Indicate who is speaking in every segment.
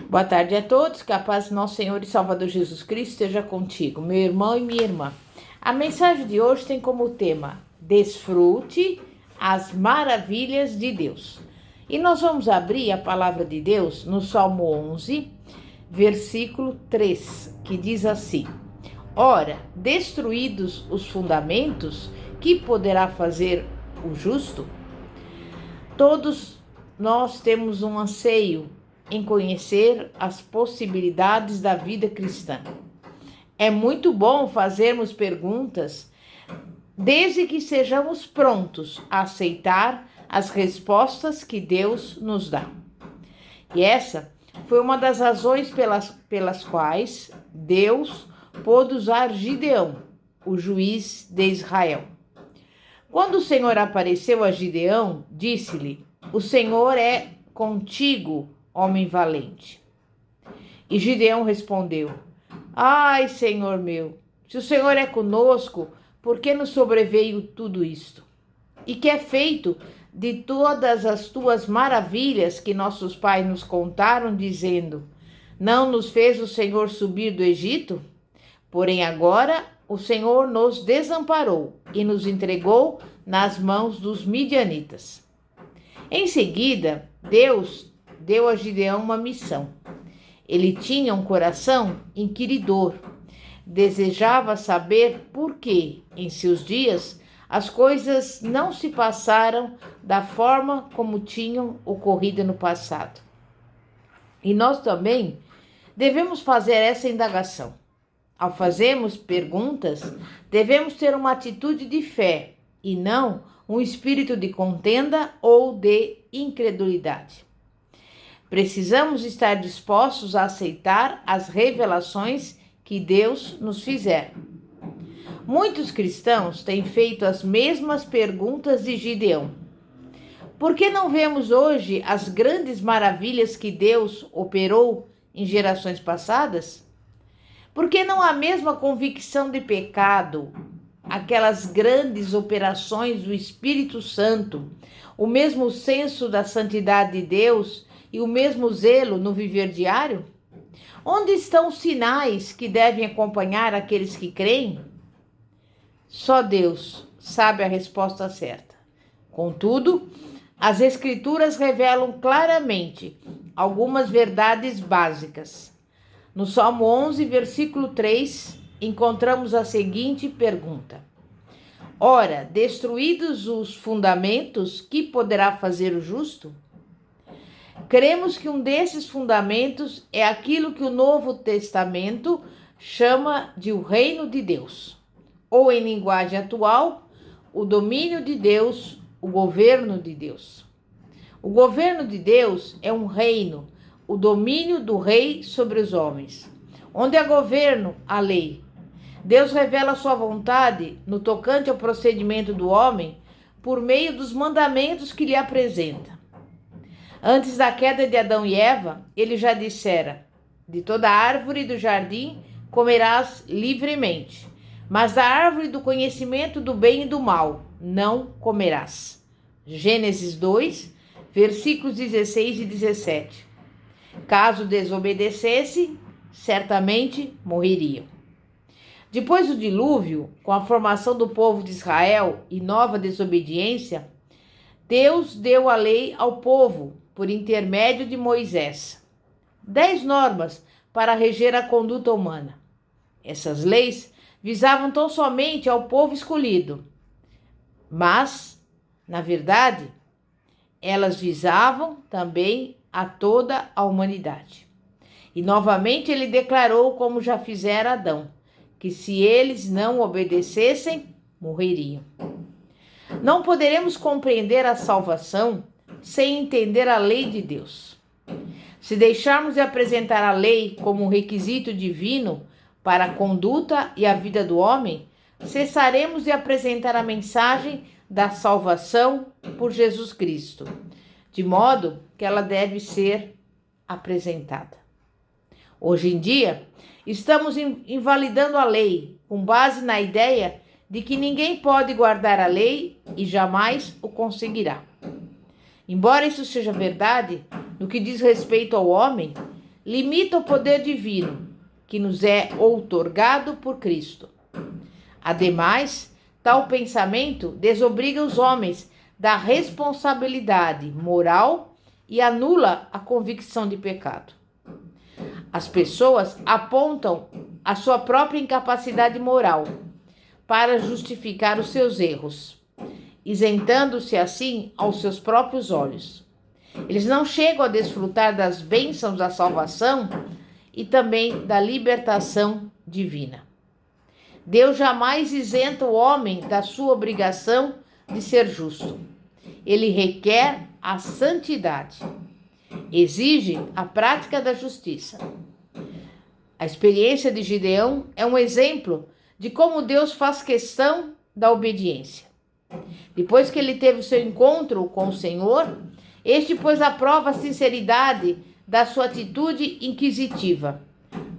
Speaker 1: Boa tarde a todos, que a paz do nosso Senhor e Salvador Jesus Cristo esteja contigo, meu irmão e minha irmã. A mensagem de hoje tem como tema: desfrute as maravilhas de Deus. E nós vamos abrir a palavra de Deus no Salmo 11, versículo 3, que diz assim: Ora, destruídos os fundamentos, que poderá fazer o justo? Todos nós temos um anseio em conhecer as possibilidades da vida cristã. É muito bom fazermos perguntas, desde que sejamos prontos a aceitar as respostas que Deus nos dá. E essa foi uma das razões pelas quais Deus pôde usar Gideão, o juiz de Israel. Quando o Senhor apareceu a Gideão, disse-lhe: O Senhor é contigo, homem valente. E Gideão respondeu: Ai, Senhor meu, se o Senhor é conosco, por que nos sobreveio tudo isto? E que é feito de todas as tuas maravilhas que nossos pais nos contaram, dizendo: Não nos fez o Senhor subir do Egito? Porém agora o Senhor nos desamparou e nos entregou nas mãos dos midianitas. Em seguida, Deus deu a Gideão uma missão. Ele tinha um coração inquiridor. Desejava saber por que, em seus dias, as coisas não se passaram da forma como tinham ocorrido no passado. E nós também devemos fazer essa indagação. Ao fazermos perguntas, devemos ter uma atitude de fé e não um espírito de contenda ou de incredulidade. Precisamos estar dispostos a aceitar as revelações que Deus nos fizer. Muitos cristãos têm feito as mesmas perguntas de Gideão. Por que não vemos hoje as grandes maravilhas que Deus operou em gerações passadas? Por que não há a mesma convicção de pecado, aquelas grandes operações do Espírito Santo, o mesmo senso da santidade de Deus e o mesmo zelo no viver diário? Onde estão os sinais que devem acompanhar aqueles que creem? Só Deus sabe a resposta certa. Contudo, as Escrituras revelam claramente algumas verdades básicas. No Salmo 11, versículo 3, encontramos a seguinte pergunta: Ora, destruídos os fundamentos, que poderá fazer o justo? Cremos que um desses fundamentos é aquilo que o Novo Testamento chama de o reino de Deus, ou em linguagem atual, o domínio de Deus, o governo de Deus. O governo de Deus é um reino, o domínio do rei sobre os homens, onde há governo, a lei. Deus revela sua vontade no tocante ao procedimento do homem por meio dos mandamentos que lhe apresenta. Antes da queda de Adão e Eva, ele já dissera: De toda árvore do jardim comerás livremente, mas da árvore do conhecimento do bem e do mal não comerás. Gênesis 2, versículos 16 e 17. Caso desobedecesse, certamente morreriam. Depois do dilúvio, com a formação do povo de Israel e nova desobediência, Deus deu a lei ao povo por intermédio de Moisés. 10 normas para reger a conduta humana. Essas leis visavam tão somente ao povo escolhido, mas, na verdade, elas visavam também a toda a humanidade. E novamente ele declarou, como já fizera Adão, que se eles não obedecessem, morreriam. Não poderemos compreender a salvação sem entender a lei de Deus. Se deixarmos de apresentar a lei como um requisito divino para a conduta e a vida do homem, cessaremos de apresentar a mensagem da salvação por Jesus Cristo, de modo que ela deve ser apresentada. Hoje em dia, estamos invalidando a lei com base na ideia de que ninguém pode guardar a lei e jamais o conseguirá. Embora isso seja verdade no que diz respeito ao homem, limita o poder divino que nos é outorgado por Cristo. Ademais, tal pensamento desobriga os homens da responsabilidade moral e anula a convicção de pecado. As pessoas apontam a sua própria incapacidade moral para justificar os seus erros, isentando-se assim aos seus próprios olhos. Eles não chegam a desfrutar das bênçãos da salvação e também da libertação divina. Deus jamais isenta o homem da sua obrigação de ser justo. Ele requer a santidade. Exige a prática da justiça. A experiência de Gideão é um exemplo de como Deus faz questão da obediência. Depois que ele teve o seu encontro com o Senhor, este pôs à prova a sinceridade da sua atitude inquisitiva,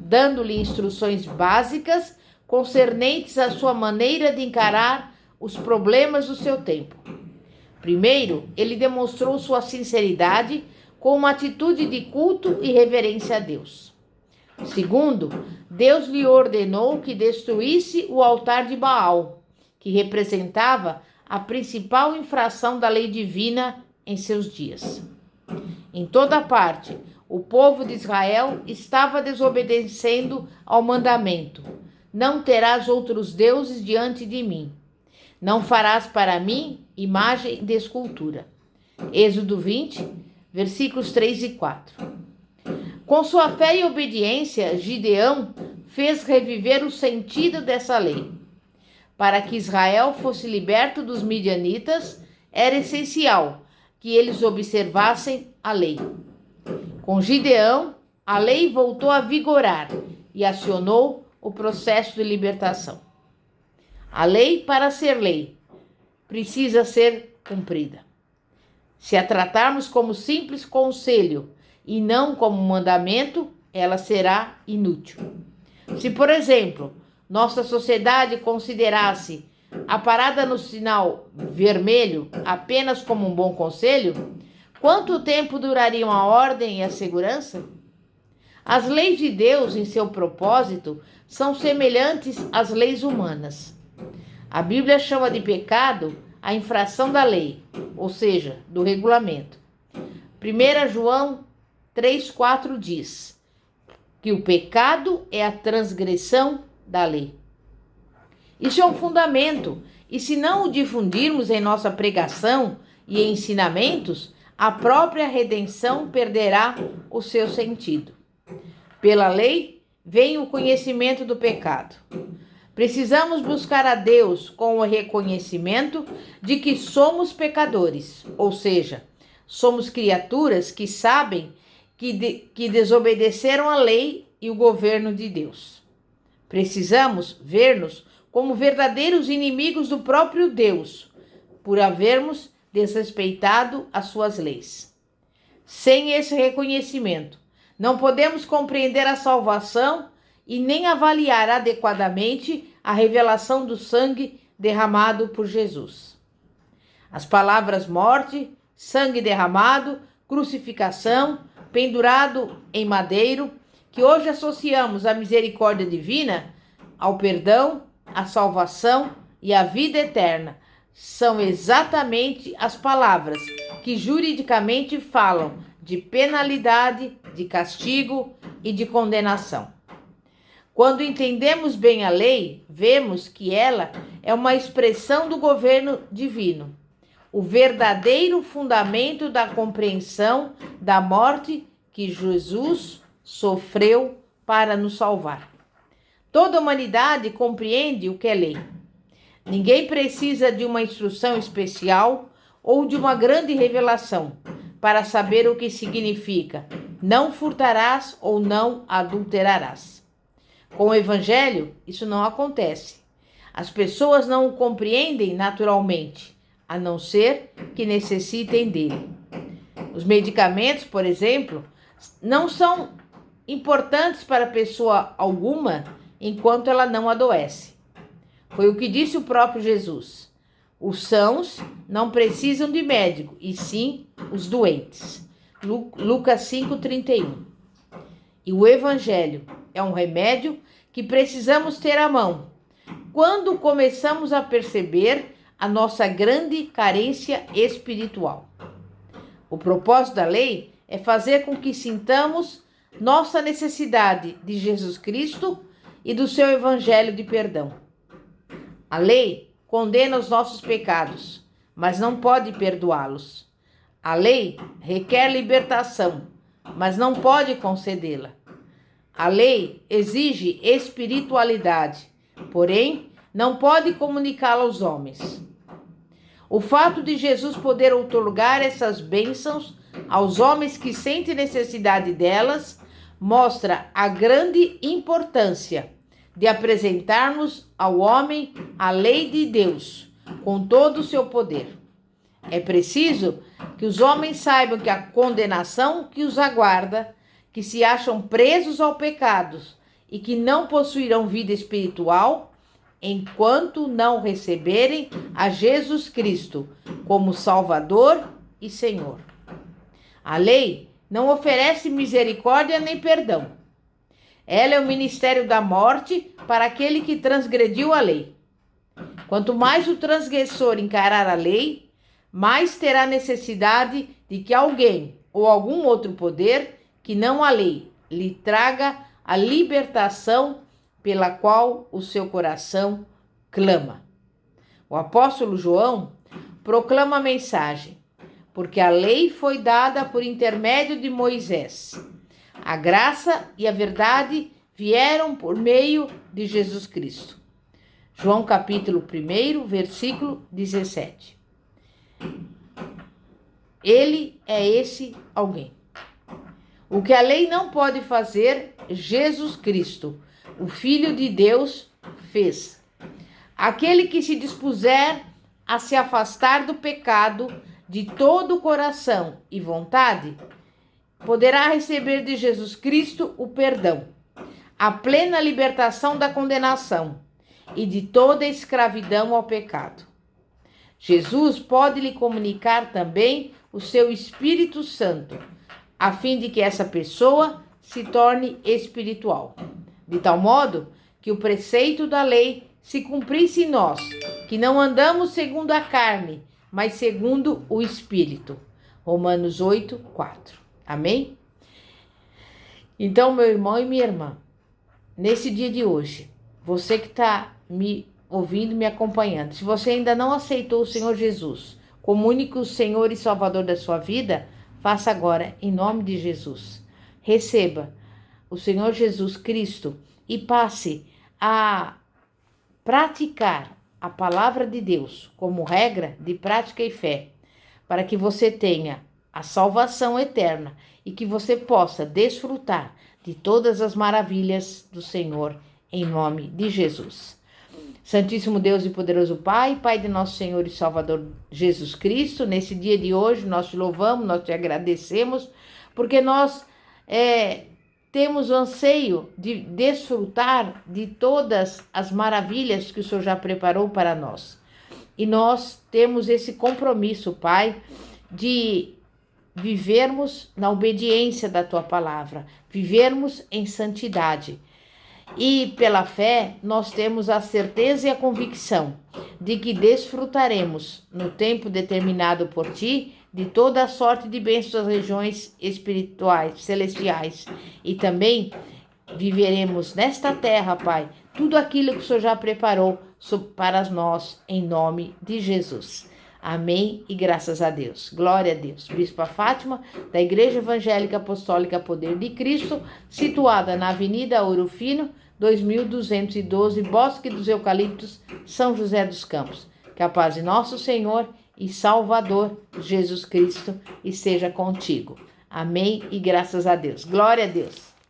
Speaker 1: dando-lhe instruções básicas concernentes à sua maneira de encarar os problemas do seu tempo. Primeiro, ele demonstrou sua sinceridade com uma atitude de culto e reverência a Deus. Segundo, Deus lhe ordenou que destruísse o altar de Baal, que representava a principal infração da lei divina em seus dias. Em toda parte, o povo de Israel estava desobedecendo ao mandamento: não terás outros deuses diante de mim. Não farás para mim imagem de escultura. Êxodo 20, versículos 3 e 4. Com sua fé e obediência, Gideão fez reviver o sentido dessa lei. Para que Israel fosse liberto dos midianitas, era essencial que eles observassem a lei. Com Gideão, a lei voltou a vigorar e acionou o processo de libertação. A lei, para ser lei, precisa ser cumprida. Se a tratarmos como simples conselho e não como mandamento, ela será inútil. Se, por exemplo, nossa sociedade considerasse a parada no sinal vermelho apenas como um bom conselho, quanto tempo durariam a ordem e a segurança? As leis de Deus, em seu propósito, são semelhantes às leis humanas. A Bíblia chama de pecado a infração da lei, ou seja, do regulamento. 1 João 3,4 diz que o pecado é a transgressão da lei. Isso é um fundamento, e se não o difundirmos em nossa pregação e ensinamentos, a própria redenção perderá o seu sentido. Pela lei vem o conhecimento do pecado. Precisamos buscar a Deus com o reconhecimento de que somos pecadores, ou seja, somos criaturas que sabem que desobedeceram a lei e o governo de Deus. Precisamos ver-nos como verdadeiros inimigos do próprio Deus, por havermos desrespeitado as suas leis. Sem esse reconhecimento, não podemos compreender a salvação e nem avaliar adequadamente a revelação do sangue derramado por Jesus. As palavras morte, sangue derramado, crucificação, pendurado em madeiro, que hoje associamos à misericórdia divina, ao perdão, à salvação e à vida eterna, são exatamente as palavras que juridicamente falam de penalidade, de castigo e de condenação. Quando entendemos bem a lei, vemos que ela é uma expressão do governo divino, o verdadeiro fundamento da compreensão da morte que Jesus sofreu para nos salvar. Toda a humanidade compreende o que é lei. Ninguém precisa de uma instrução especial ou de uma grande revelação para saber o que significa não furtarás ou não adulterarás. Com o Evangelho, isso não acontece. As pessoas não o compreendem naturalmente, a não ser que necessitem dele. Os medicamentos, por exemplo, não são importantes para pessoa alguma enquanto ela não adoece. Foi o que disse o próprio Jesus. Os sãos não precisam de médico, e sim os doentes. Lucas 5,31. E o Evangelho é um remédio que precisamos ter à mão quando começamos a perceber a nossa grande carência espiritual. O propósito da lei é fazer com que sintamos nossa necessidade de Jesus Cristo e do seu Evangelho de perdão. A lei condena os nossos pecados, mas não pode perdoá-los. A lei requer libertação, mas não pode concedê-la. A lei exige espiritualidade, porém não pode comunicá-la aos homens. O fato de Jesus poder outorgar essas bênçãos aos homens que sentem necessidade delas mostra a grande importância de apresentarmos ao homem a lei de Deus com todo o seu poder. É preciso que os homens saibam que a condenação que os aguarda, que se acham presos ao pecado e que não possuirão vida espiritual, enquanto não receberem a Jesus Cristo como Salvador e Senhor. A lei não oferece misericórdia nem perdão. Ela é o ministério da morte para aquele que transgrediu a lei. Quanto mais o transgressor encarar a lei, mais terá necessidade de que alguém ou algum outro poder, que não a lei, lhe traga a libertação pela qual o seu coração clama. O apóstolo João proclama a mensagem: porque a lei foi dada por intermédio de Moisés. A graça e a verdade vieram por meio de Jesus Cristo. João capítulo 1, versículo 17. Ele é esse alguém. O que a lei não pode fazer, Jesus Cristo, o Filho de Deus, fez. Aquele que se dispuser a se afastar do pecado de todo o coração e vontade, poderá receber de Jesus Cristo o perdão, a plena libertação da condenação e de toda a escravidão ao pecado. Jesus pode lhe comunicar também o seu Espírito Santo, a fim de que essa pessoa se torne espiritual, de tal modo que o preceito da lei se cumprisse em nós, que não andamos segundo a carne, mas segundo o Espírito. Romanos 8, 4. Amém? Então, meu irmão e minha irmã, nesse dia de hoje, você que está me ouvindo, me acompanhando, se você ainda não aceitou o Senhor Jesus como único Senhor e Salvador da sua vida, faça agora, em nome de Jesus. Receba o Senhor Jesus Cristo e passe a praticar a palavra de Deus como regra de prática e fé, para que você tenha a salvação eterna e que você possa desfrutar de todas as maravilhas do Senhor, em nome de Jesus. Santíssimo Deus e poderoso Pai, Pai de nosso Senhor e Salvador Jesus Cristo, nesse dia de hoje nós te louvamos, nós te agradecemos, porque nós temos o anseio de desfrutar de todas as maravilhas que o Senhor já preparou para nós. E nós temos esse compromisso, Pai, de vivermos na obediência da Tua palavra, vivermos em santidade. E pela fé, nós temos a certeza e a convicção de que desfrutaremos, no tempo determinado por Ti, de toda a sorte de bênçãos das regiões espirituais, celestiais. E também viveremos nesta terra, Pai, tudo aquilo que o Senhor já preparou para nós, em nome de Jesus. Amém e graças a Deus. Glória a Deus. Bispa Fátima, da Igreja Evangélica Apostólica Poder de Cristo, situada na Avenida Ouro Fino, 2212, Bosque dos Eucaliptos, São José dos Campos. Que a paz de nosso Senhor e Salvador Jesus Cristo esteja contigo. Amém e graças a Deus. Glória a Deus.